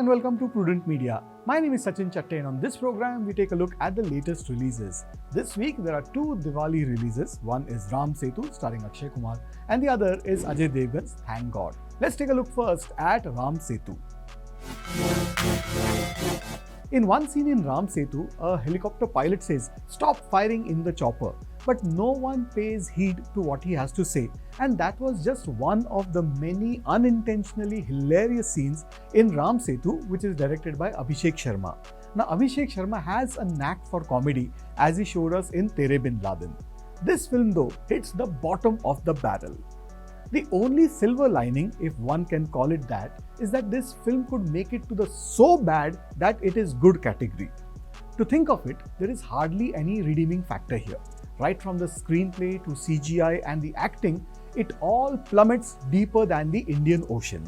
and welcome to Prudent Media. My name is Sachin Chatte and on this program we take a look at the latest releases. This week there are two Diwali releases. One is Ram Setu starring Akshay Kumar and the other is Ajay Devgan's Thank God. Let's take a look first at Ram Setu. In one scene in Ram Setu, a helicopter pilot says, "Stop firing in the chopper." But no one pays heed to what he has to say. And that was just one of the many unintentionally hilarious scenes in Ram Setu, which is directed by Abhishek Sharma. Now, Abhishek Sharma has a knack for comedy, as he showed us in Tere Bin Laden. This film, though, hits the bottom of the barrel. The only silver lining, if one can call it that, is that this film could make it to the so bad that it is good category. To think of it, there is hardly any redeeming factor here. Right from the screenplay to CGI and the acting, it all plummets deeper than the Indian Ocean.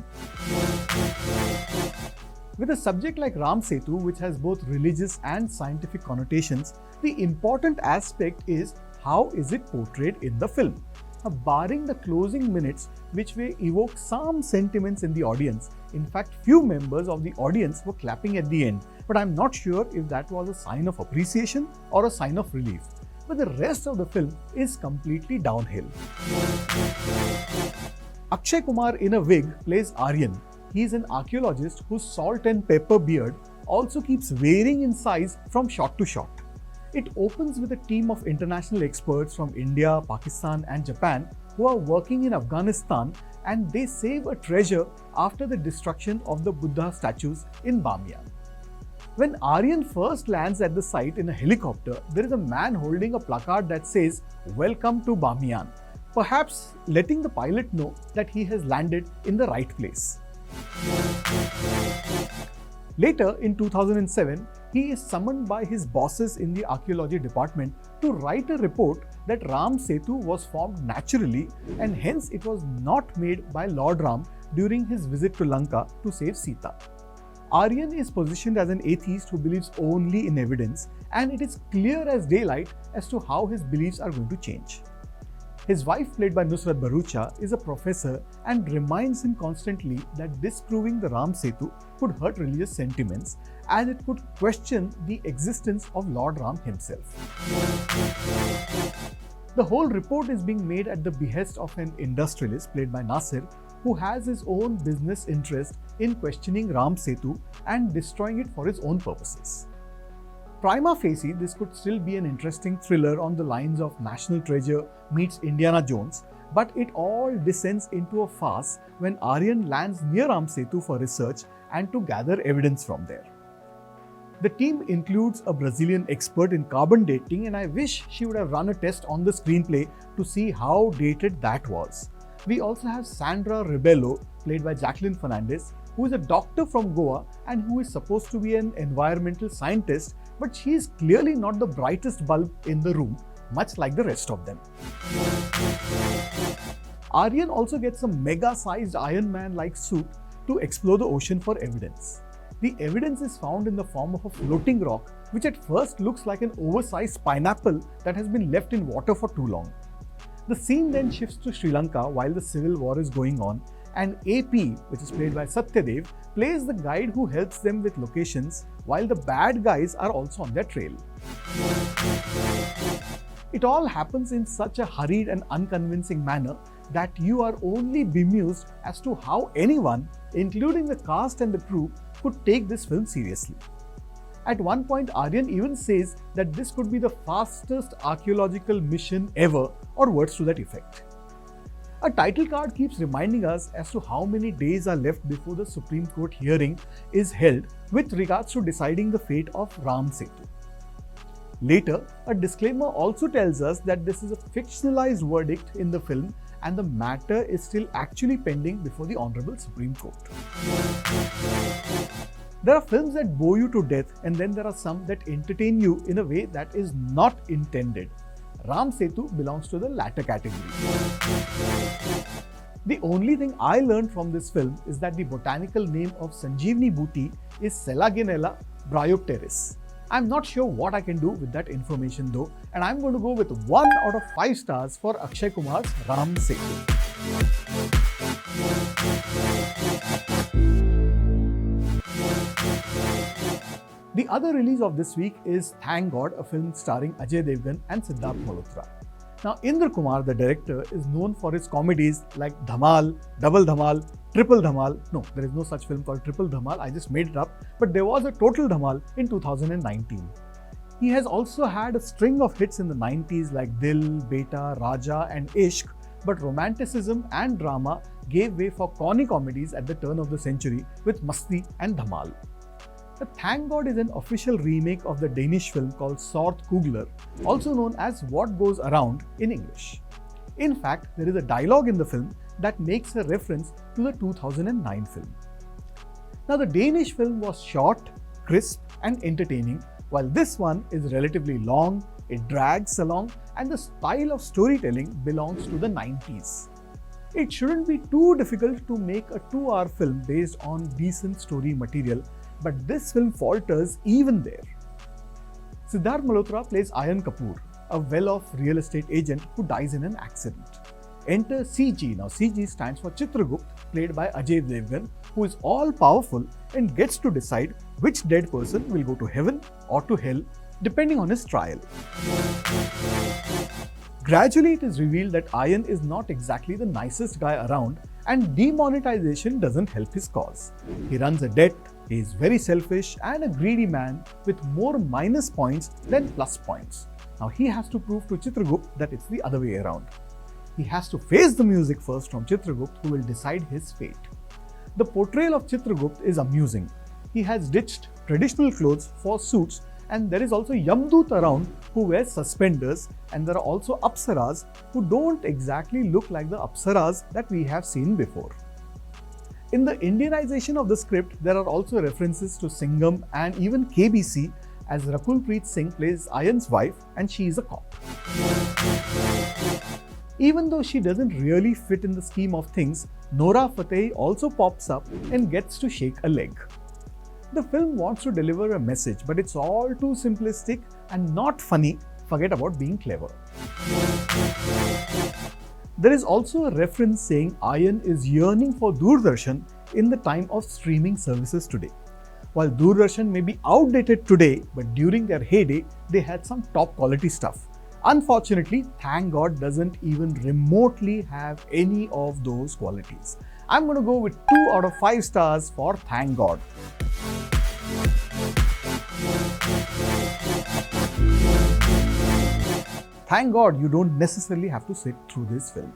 With a subject like Ram Setu, which has both religious and scientific connotations, the important aspect is how is it portrayed in the film. Now, barring the closing minutes, which may evoke some sentiments in the audience, in fact, few members of the audience were clapping at the end, but I'm not sure if that was a sign of appreciation or a sign of relief. But the rest of the film is completely downhill. Akshay Kumar in a wig plays Aryan. He is an archaeologist whose salt and pepper beard also keeps varying in size from shot to shot. It opens with a team of international experts from India, Pakistan and Japan who are working in Afghanistan, and they save a treasure after the destruction of the Buddha statues in Bamiyan. When Aryan first lands at the site in a helicopter, there is a man holding a placard that says, "Welcome to Bamiyan," perhaps letting the pilot know that he has landed in the right place. Later, in 2007, he is summoned by his bosses in the archaeology department to write a report that Ram Setu was formed naturally and hence it was not made by Lord Ram during his visit to Lanka to save Sita. Aryan is positioned as an atheist who believes only in evidence, and it is clear as daylight as to how his beliefs are going to change. His wife, played by Nusrat Bharucha, is a professor and reminds him constantly that disproving the Ram Setu could hurt religious sentiments, as it could question the existence of Lord Ram himself. The whole report is being made at the behest of an industrialist, played by Nasir, who has his own business interest in questioning Ram Setu and destroying it for his own purposes. Prima facie, this could still be an interesting thriller on the lines of National Treasure meets Indiana Jones, but it all descends into a farce when Aryan lands near Ram Setu for research and to gather evidence from there. The team includes a Brazilian expert in carbon dating, and I wish she would have run a test on the screenplay to see how dated that was. We also have Sandra Rebello, played by Jacqueline Fernandez, who is a doctor from Goa and who is supposed to be an environmental scientist, but she is clearly not the brightest bulb in the room, much like the rest of them. Aryan also gets a mega-sized Iron Man-like suit to explore the ocean for evidence. The evidence is found in the form of a floating rock, which at first looks like an oversized pineapple that has been left in water for too long. The scene then shifts to Sri Lanka while the civil war is going on, and AP, which is played by Satyadev, plays the guide who helps them with locations while the bad guys are also on their trail. It all happens in such a hurried and unconvincing manner that you are only bemused as to how anyone, including the cast and the crew, could take this film seriously. At one point, Aryan even says that this could be the fastest archaeological mission ever, or words to that effect. A title card keeps reminding us as to how many days are left before the Supreme Court hearing is held with regards to deciding the fate of Ram Setu. Later, a disclaimer also tells us that this is a fictionalized verdict in the film and the matter is still actually pending before the Honorable Supreme Court. There are films that bore you to death, and then there are some that entertain you in a way that is not intended. Ram Setu belongs to the latter category. The only thing I learned from this film is that the botanical name of Sanjeevani Booty is Selaginella bryopteris. I'm not sure what I can do with that information though, and I'm going to go with 1 out of 5 stars for Akshay Kumar's Ram Setu. The other release of this week is Thank God, a film starring Ajay Devgan and Siddharth Malhotra. Now, Indra Kumar, the director, is known for his comedies like Dhamal, Double Dhamal, Triple Dhamal. No, there is no such film called Triple Dhamal, I just made it up, but there was a Total Dhamal in 2019. He has also had a string of hits in the 90s like Dil, Beta, Raja and Ishq, but romanticism and drama gave way for corny comedies at the turn of the century with Masti and Dhamal. The Thank God is an official remake of the Danish film called Sort Kugler, also known as What Goes Around in English. In fact, there is a dialogue in the film that makes a reference to the 2009 film. Now, the Danish film was short, crisp and entertaining, while this one is relatively long, it drags along, and the style of storytelling belongs to the 90s. It shouldn't be too difficult to make a 2-hour film based on decent story material, but this film falters even there. Siddharth Malhotra plays Ayan Kapoor, a well-off real estate agent who dies in an accident. Enter CG. Now CG stands for Chitragupt, played by Ajay Devgan, who is all-powerful and gets to decide which dead person will go to heaven or to hell, depending on his trial. Gradually, it is revealed that Ayan is not exactly the nicest guy around, and demonetization doesn't help his cause. He runs a debt, he is very selfish and a greedy man with more minus points than plus points. Now he has to prove to Chitragupt that it's the other way around. He has to face the music first from Chitragupt, who will decide his fate. The portrayal of Chitragupt is amusing. He has ditched traditional clothes for suits, and there is also Yamdut around who wears suspenders, and there are also Apsaras who don't exactly look like the Apsaras that we have seen before. In the Indianization of the script, there are also references to Singham and even KBC, as Rakul Preet Singh plays Ayan's wife and she is a cop. Even though she doesn't really fit in the scheme of things, Nora Fateh also pops up and gets to shake a leg. The film wants to deliver a message, but it's all too simplistic and not funny, forget about being clever. There is also a reference saying Ayan is yearning for Doordarshan in the time of streaming services today. While Doordarshan may be outdated today, but during their heyday, they had some top quality stuff. Unfortunately, Thank God doesn't even remotely have any of those qualities. I'm going to go with 2 out of 5 stars for Thank God. Thank God you don't necessarily have to sit through this film.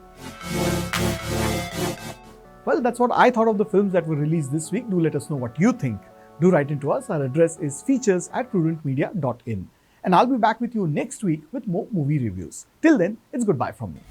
Well, that's what I thought of the films that were released this week. Do let us know what you think. Do write into us. Our address is features@prudentmedia.in. And I'll be back with you next week with more movie reviews. Till then, it's goodbye from me.